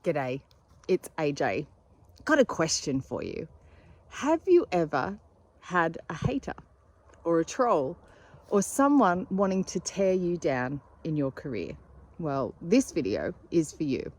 G'day, it's AJ. Got a question for you. Have you ever had a hater or a troll or someone wanting to tear you down in your career? Well, this video is for you.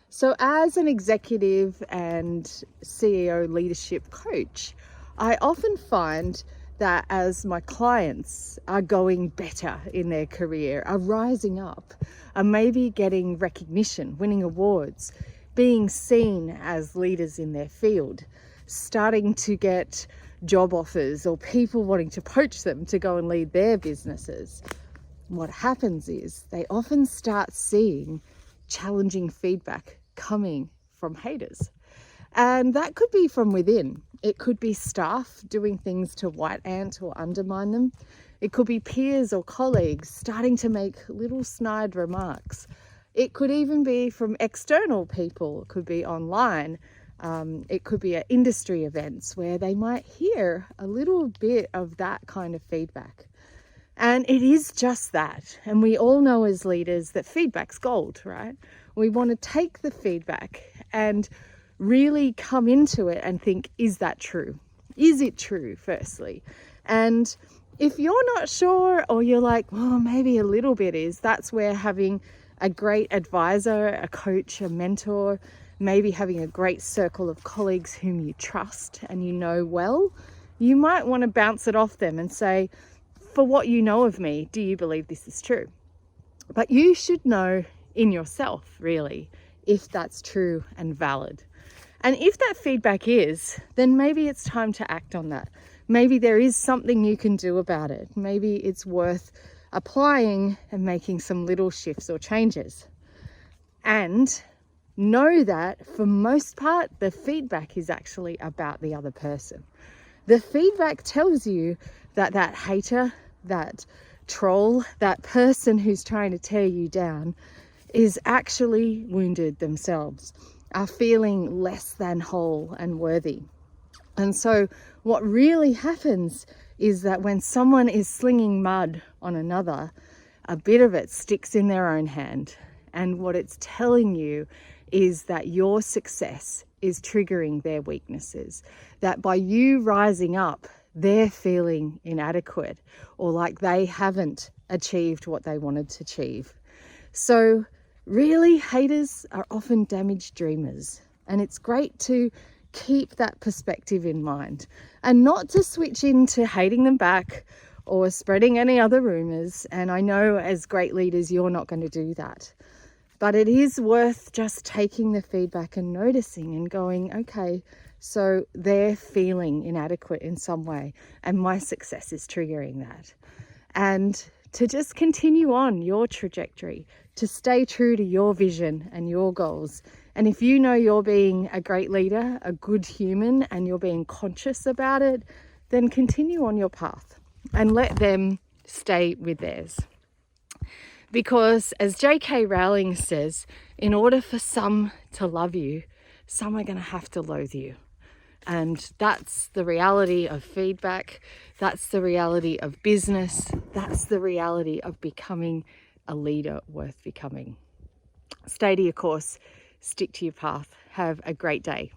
So as an executive and CEO leadership coach, I often find that as my clients are going better in their career, are rising up, are maybe getting recognition, winning awards, being seen as leaders in their field, starting to get job offers or people wanting to poach them to go and lead their businesses, what happens is they often start seeing challenging feedback coming from haters. And that could be from within. It could be staff doing things to white ant or undermine them. It could be peers or colleagues starting to make little snide remarks. It could even be from external people. It could be online. It could be at industry events where they might hear a little bit of that kind of feedback. And it is just that. And we all know as leaders that feedback's gold, right? We want to take the feedback and really come into it and think, is that true? Is it true, firstly? And if you're not sure, or you're like, well, maybe a little bit is, that's where having a great advisor, a coach, a mentor, maybe having a great circle of colleagues whom you trust and you know well, you might want to bounce it off them and say, for what you know of me, do you believe this is true? But you should know in yourself, really, if that's true and valid. And if that feedback is, then maybe it's time to act on that. Maybe there is something you can do about it. Maybe it's worth applying and making some little shifts or changes. And know that for most part, the feedback is actually about the other person. The feedback tells you that that hater, that troll, that person who's trying to tear you down is actually wounded themselves, are feeling less than whole and worthy. And so what really happens is that when someone is slinging mud on another, a bit of it sticks in their own hand. And what it's telling you is that your success is triggering their weaknesses, that by you rising up, they're feeling inadequate or like they haven't achieved what they wanted to achieve. So really, haters are often damaged dreamers, and it's great to keep that perspective in mind and not to switch into hating them back or spreading any other rumors. And I know as great leaders, you're not going to do that. But it is worth just taking the feedback and noticing and going, okay, so they're feeling inadequate in some way, and my success is triggering that. And to just continue on your trajectory, to stay true to your vision and your goals. And if you know you're being a great leader, a good human, and you're being conscious about it, then continue on your path and let them stay with theirs. Because as J.K. Rowling says, in order for some to love you, some are going to have to loathe you. And that's the reality of feedback. That's the reality of business. That's the reality of becoming a leader worth becoming. Stay to your course, stick to your path. Have a great day.